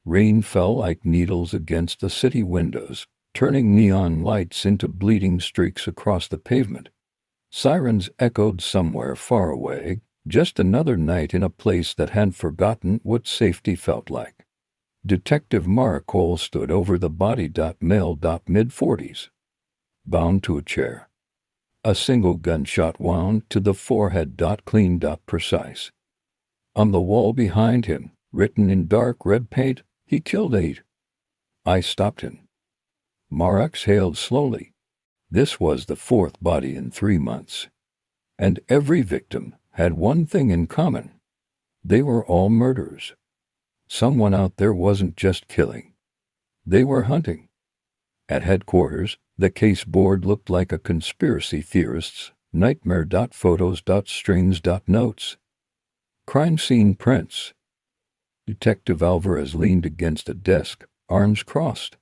Rain fell like needles against the city windows, turning neon lights into bleeding streaks across the pavement. Sirens echoed somewhere far away, just another night in a place that had forgotten what safety felt like. Detective Mara Cole stood over the body. Male. Mid-40s. Bound to a chair. A single gunshot wound to the forehead. Clean. Precise. On the wall behind him, written in dark red paint, he killed 8. I stopped him. Mara exhaled slowly. This was the 4th body in 3 months. And every victim had one thing in common. They were all murderers. Someone out there wasn't just killing. They were hunting. At headquarters, the case board looked like a conspiracy theorist's nightmare. Photos. Strings. Notes. Crime scene prints. Detective Alvarez leaned against a desk, arms crossed.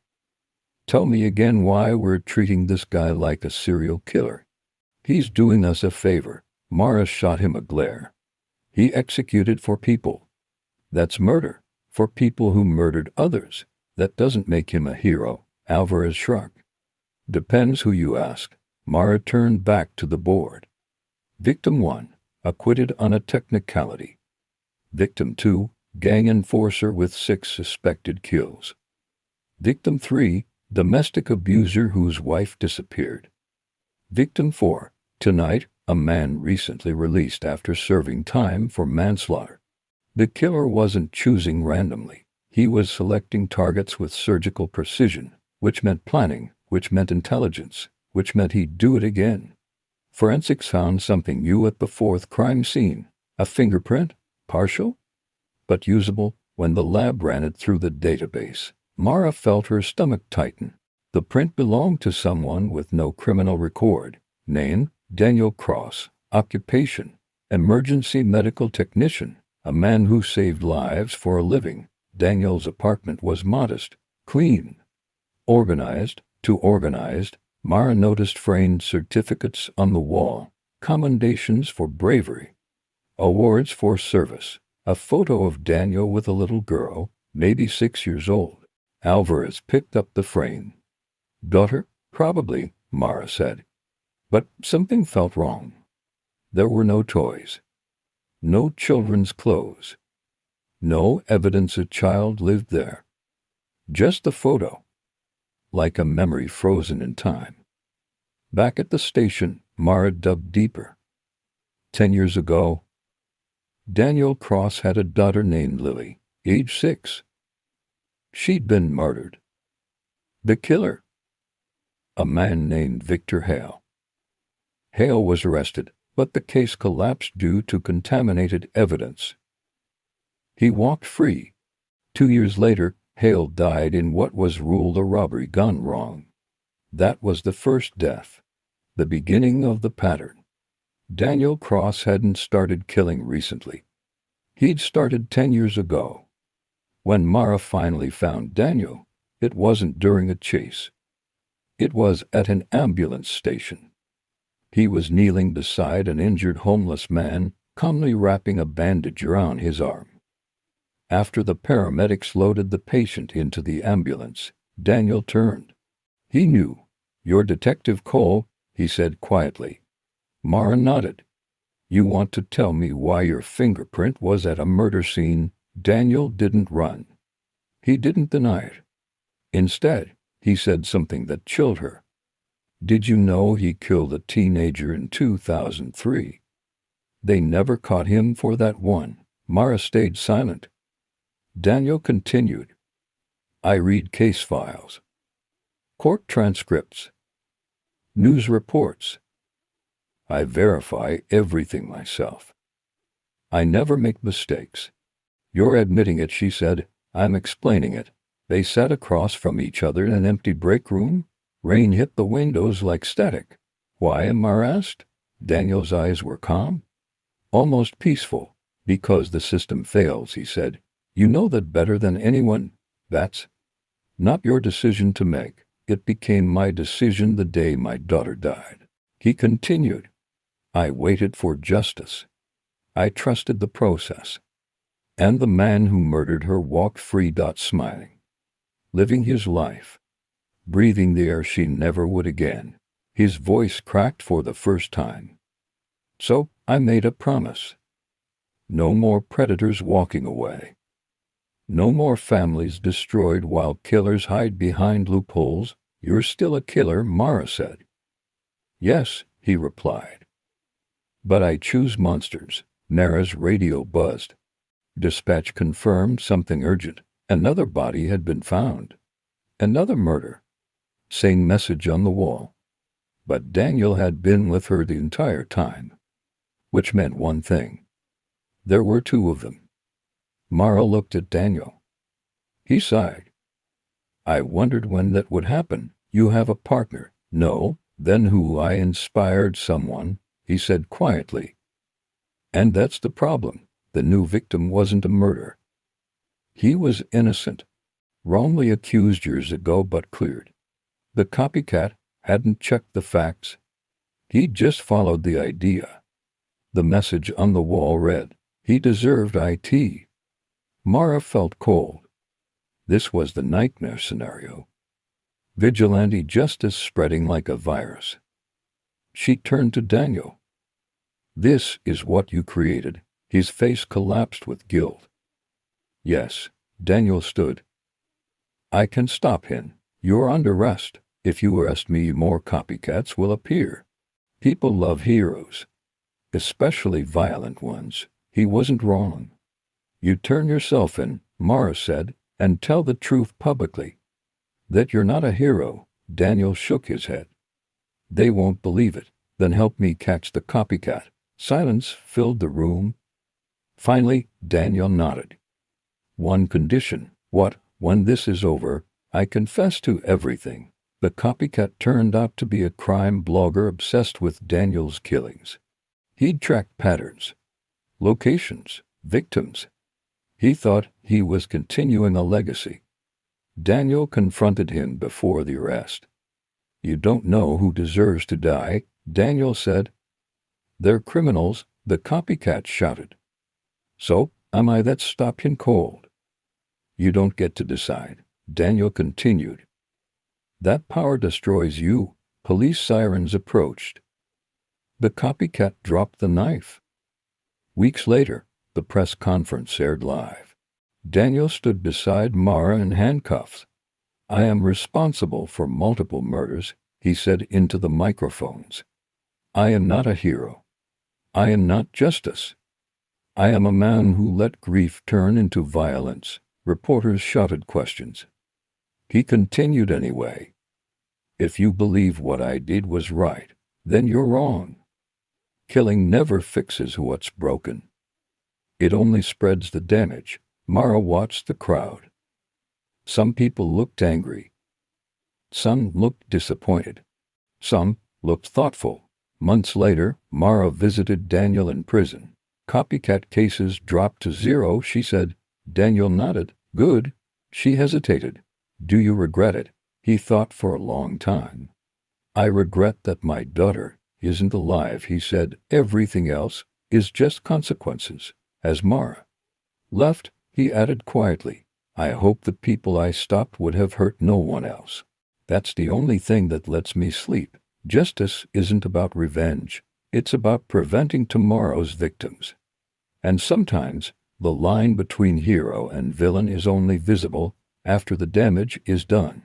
Tell me again why we're treating this guy like a serial killer. He's doing us a favor. Mara shot him a glare. He executed for people. That's murder. For people who murdered others. That doesn't make him a hero. Alvarez shrugged. Depends who you ask. Mara turned back to the board. Victim 1, acquitted on a technicality. Victim 2, gang enforcer with 6 suspected kills. Victim 3, domestic abuser whose wife disappeared. Victim 4, tonight, a man recently released after serving time for manslaughter. The killer wasn't choosing randomly. He was selecting targets with surgical precision, which meant planning, which meant intelligence, which meant he'd do it again. Forensics found something new at the 4th crime scene. A fingerprint, partial, but usable. When the lab ran it through the database, Mara felt her stomach tighten. The print belonged to someone with no criminal record. Name, Daniel Cross. Occupation, emergency medical technician. A man who saved lives for a living. Daniel's apartment was modest, clean, organized. Too organized. Mara noticed framed certificates on the wall. Commendations for bravery. Awards for service. A photo of Daniel with a little girl, maybe 6 years old. Alvarez picked up the frame. Daughter? Probably, Mara said. But something felt wrong. There were no toys. No children's clothes. No evidence a child lived there. Just the photo. Like a memory frozen in time. Back at the station, Mara dug deeper. 10 years ago, Daniel Cross had a daughter named Lily, age 6. She'd been murdered. The killer? A man named Victor Hale. Hale was arrested, but the case collapsed due to contaminated evidence. He walked free. 2 years later, Hale died in what was ruled a robbery gone wrong. That was the first death. The beginning of the pattern. Daniel Cross hadn't started killing recently. He'd started 10 years ago. When Mara finally found Daniel, it wasn't during a chase. It was at an ambulance station. He was kneeling beside an injured homeless man, calmly wrapping a bandage around his arm. After the paramedics loaded the patient into the ambulance, Daniel turned. He knew. You're Detective Cole, he said quietly. Mara nodded. You want to tell me why your fingerprint was at a murder scene? Daniel didn't run. He didn't deny it. Instead, he said something that chilled her. Did you know he killed a teenager in 2003? They never caught him for that one. Mara stayed silent. Daniel continued. I read case files, court transcripts, news reports. I verify everything myself. I never make mistakes. You're admitting it, she said. I'm explaining it. They sat across from each other in an empty break room. Rain hit the windows like static. Why, Mara asked. Daniel's eyes were calm, almost peaceful. Because the system fails, he said. You know that better than anyone. That's not your decision to make. It became my decision the day my daughter died. He continued. I waited for justice. I trusted the process. And the man who murdered her walked free, smiling, living his life, breathing the air she never would again. His voice cracked for the first time. So I made a promise. No more predators walking away. No more families destroyed while killers hide behind loopholes. You're still a killer, Mara said. Yes, he replied. But I choose monsters. Nara's radio buzzed. Dispatch confirmed something urgent. Another body had been found. Another murder. Same message on the wall. But Daniel had been with her the entire time. Which meant one thing. There were two of them. Mara looked at Daniel. He sighed. I wondered when that would happen. You have a partner. No, then who? I inspired someone, he said quietly. And that's the problem. The new victim wasn't a murderer. He was innocent. Wrongly accused years ago but cleared. The copycat hadn't checked the facts. He'd just followed the idea. The message on the wall read, he deserved IT. Mara felt cold. This was the nightmare scenario. Vigilante justice spreading like a virus. She turned to Daniel. This is what you created. His face collapsed with guilt. Yes, Daniel stood. I can stop him. You're under arrest. If you arrest me, more copycats will appear. People love heroes. Especially violent ones. He wasn't wrong. You turn yourself in, Mara said, and tell the truth publicly. That you're not a hero. Daniel shook his head. They won't believe it. Then help me catch the copycat. Silence filled the room. Finally, Daniel nodded. One condition. What? When this is over, I confess to everything. The copycat turned out to be a crime blogger obsessed with Daniel's killings. He'd tracked patterns, locations, victims. He thought he was continuing a legacy. Daniel confronted him before the arrest. You don't know who deserves to die, Daniel said. They're criminals, the copycat shouted. So, am I that stop him cold? You don't get to decide, Daniel continued. That power destroys you. Police sirens approached. The copycat dropped the knife. Weeks later, the press conference aired live. Daniel stood beside Mara in handcuffs. I am responsible for multiple murders, he said into the microphones. I am not a hero. I am not justice. I am a man who let grief turn into violence. Reporters shouted questions. He continued anyway. If you believe what I did was right, then you're wrong. Killing never fixes what's broken. It only spreads the damage. Mara watched the crowd. Some people looked angry. Some looked disappointed. Some looked thoughtful. Months later, Mara visited Daniel in prison. Copycat cases dropped to 0, she said. Daniel nodded. Good. She hesitated. Do you regret it? He thought for a long time. I regret that my daughter isn't alive, he said. Everything else is just consequences. As Mara left, he added quietly, I hope the people I stopped would have hurt no one else. That's the only thing that lets me sleep. Justice isn't about revenge. It's about preventing tomorrow's victims. And sometimes, the line between hero and villain is only visible after the damage is done.